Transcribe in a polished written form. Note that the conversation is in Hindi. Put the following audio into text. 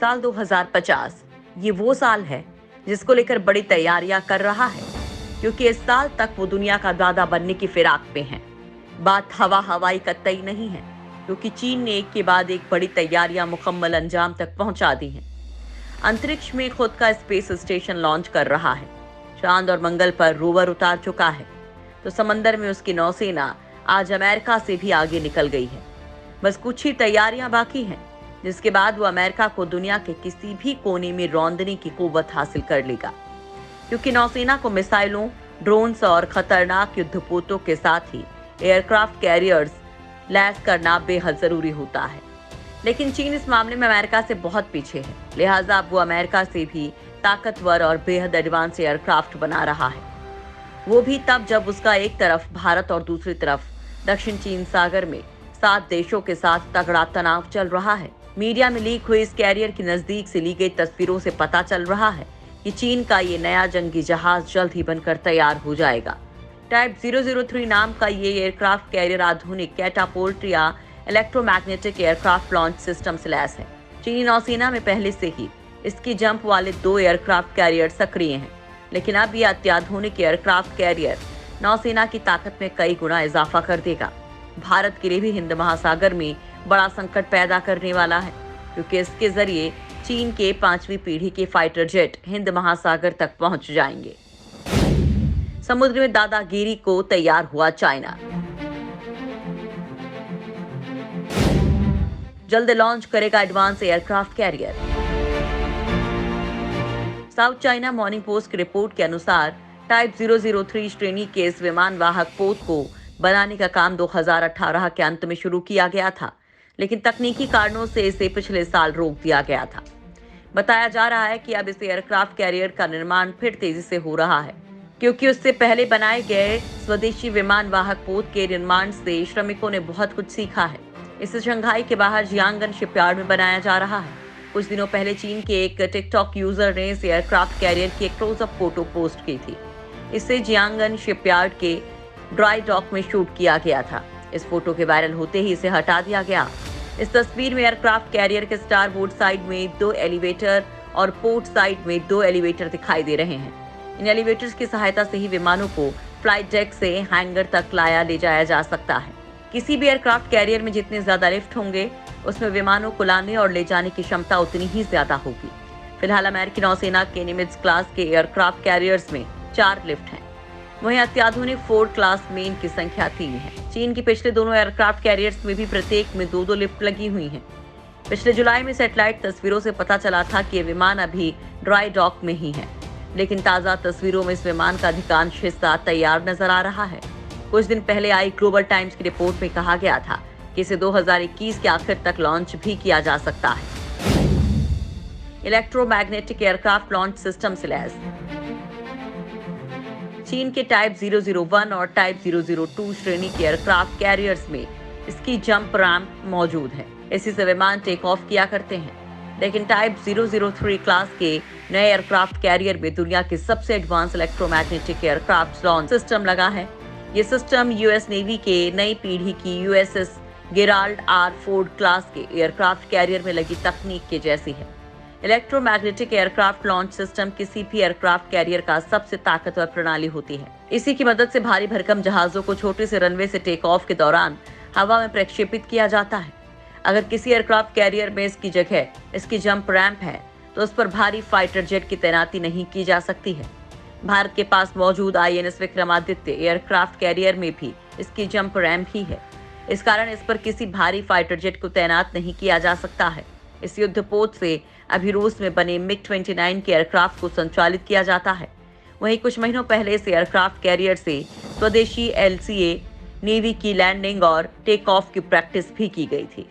साल 2050 ये वो साल है जिसको लेकर बड़ी तैयारियां कर रहा है, क्योंकि इस साल तक वो दुनिया का दादा बनने की फिराक में है। बात हवाई कतई नहीं है, क्योंकि चीन ने एक के बाद एक बड़ी तैयारियां मुकम्मल अंजाम तक पहुंचा दी हैं। अंतरिक्ष में खुद का स्पेस स्टेशन लॉन्च कर रहा है, चांद और मंगल पर रोवर उतार चुका है, तो समंदर में उसकी नौसेना आज अमेरिका से भी आगे निकल गई है। बस कुछ ही तैयारियां बाकी हैं, जिसके बाद वो अमेरिका को दुनिया के किसी भी कोने में रौंदने की कुव्वत हासिल कर लेगा, क्योंकि नौसेना को मिसाइलों, ड्रोन्स और खतरनाक युद्धपोतों के साथ ही एयरक्राफ्ट कैरियर्स लैस करना बेहद जरूरी होता है। लेकिन चीन इस मामले में अमेरिका से बहुत पीछे है, लिहाजा अब वो अमेरिका से भी ताकतवर और बेहद एडवांस एयरक्राफ्ट बना रहा है। वो भी तब जब उसका एक तरफ भारत और दूसरी तरफ दक्षिण चीन सागर में 7 देशों के साथ तगड़ा तनाव चल रहा है। मीडिया में लीक हुई इस कैरियर की नजदीक से ली गई तस्वीरों से पता चल रहा है कि चीन का ये नया जंगी जहाज जल्द ही बनकर तैयार हो जाएगा। टाइप 003 नाम का ये एयरक्राफ्ट कैरियर आधुनिक कैटापोल्ट या इलेक्ट्रोमैग्नेटिक एयरक्राफ्ट लॉन्च सिस्टम से लैस है। चीनी नौसेना में पहले से ही इसकी जंप वाले 2 एयरक्राफ्ट कैरियर सक्रिय हैं, लेकिन अब ये अत्याधुनिक एयरक्राफ्ट कैरियर नौसेना की ताकत में कई गुना इजाफा कर देगा। भारत के लिए भी हिंद महासागर में बड़ा संकट पैदा करने वाला है, क्योंकि इसके जरिए चीन के 5वीं पीढ़ी के फाइटर जेट हिंद महासागर तक पहुंच जाएंगे। समुद्र में दादागिरी को तैयार हुआ चाइना। जल्द लॉन्च करेगा advance aircraft carrier. South China morning post की रिपोर्ट के अनुसार टाइप 003 श्रेणी के इस विमान वाहक पोत को बनाने का काम 2018 के अंत में शुरू किया गया था, लेकिन तकनीकी कारणों से इसे पिछले साल रोक दिया गया था। बताया जा रहा है कि अब इस एयरक्राफ्ट कैरियर का निर्माण फिर तेजी से हो रहा है, क्योंकि उससे पहले बनाए गए स्वदेशी विमान वाहक पोत के निर्माण से श्रमिकों ने बहुत कुछ सीखा है। इसे शंघाई के बाहर जियांगन शिपयार्ड में बनाया जा रहा है। कुछ दिनों पहले चीन के एक टिकटॉक यूजर ने इस एयरक्राफ्ट कैरियर की एक क्लोजअप फोटो पोस्ट की थी। इसे जियांगन शिपयार्ड के ड्राई डॉक में शूट किया गया था। इस फोटो के वायरल होते ही इसे हटा दिया गया। इस तस्वीर में एयरक्राफ्ट कैरियर के स्टारबोर्ड साइड में 2 एलिवेटर और पोर्ट साइड में 2 एलिवेटर दिखाई दे रहे हैं। इन एलिवेटर्स की सहायता से ही विमानों को फ्लाइट डेक से हैंगर तक ले जाया जा सकता है। किसी भी एयरक्राफ्ट कैरियर में जितने ज्यादा लिफ्ट होंगे, उसमें विमानों को लाने और ले जाने की क्षमता उतनी ही ज्यादा होगी। फिलहाल अमेरिकी नौसेना के निमित्ज क्लास के एयरक्राफ्ट कैरियर्स में 4 लिफ्ट हैं। वहीं अत्याधुनिक फोर्ड क्लास में इनकी संख्या 3 है। चीन के पिछले दोनों एयरक्राफ्ट कैरियर्स में भी प्रत्येक में 2-2 लिफ्ट लगी हुई हैं। पिछले जुलाई में सैटेलाइट तस्वीरों से पता चला था कि ये विमान अभी ड्राई डॉक में ही है, लेकिन ताज़ा तस्वीरों में इस विमान का अधिकांश हिस्सा तैयार नजर आ रहा है। कुछ दिन पहले आई ग्लोबल टाइम्स की रिपोर्ट में कहा गया था कि इसे 2021 के आखिर तक लॉन्च भी किया जा सकता है। इलेक्ट्रोमैग्नेटिक एयरक्राफ्ट लॉन्च सिस्टम से लैस। चीन के टाइप 001 और टाइप 002 श्रेणी के एयरक्राफ्ट कैरियर्स में इसकी जंप रैंप मौजूद है। इसी से विमान टेक ऑफ किया करते हैं। लेकिन टाइप 003 क्लास के नए एयरक्राफ्ट कैरियर में दुनिया के सबसे advance electromagnetic aircraft launch system लगा है। ये सिस्टम यूएस नेवी के नई पीढ़ी की USS Gerald R Ford class के एयरक्राफ्ट कैरियर में लगी तकनीक के जैसी है। इलेक्ट्रोमैग्नेटिक एयरक्राफ्ट लॉन्च सिस्टम किसी भी एयरक्राफ्ट कैरियर का सबसे ताकतवर प्रणाली होती है। इसी की मदद से भारी भरकम जहाजों को छोटे से रनवे से टेक ऑफ के दौरान हवा में प्रक्षेपित किया जाता है। अगर किसी एयरक्राफ्ट कैरियर में इसकी जगह इसकी जंप रैंप है, तो उस पर भारी फाइटर जेट की तैनाती नहीं की जा सकती है। भारत के पास मौजूद INS विक्रमादित्य एयरक्राफ्ट कैरियर में भी इसकी जंप रैंप ही है। इस कारण इस पर किसी भारी फाइटर जेट को तैनात नहीं किया जा सकता है। इस युद्धपोत से अभी रूस में बने MiG-29 के एयरक्राफ्ट को संचालित किया जाता है। वहीं कुछ महीनों पहले इस एयरक्राफ्ट कैरियर से स्वदेशी LCA नेवी की लैंडिंग और टेक ऑफ की प्रैक्टिस भी की गई थी।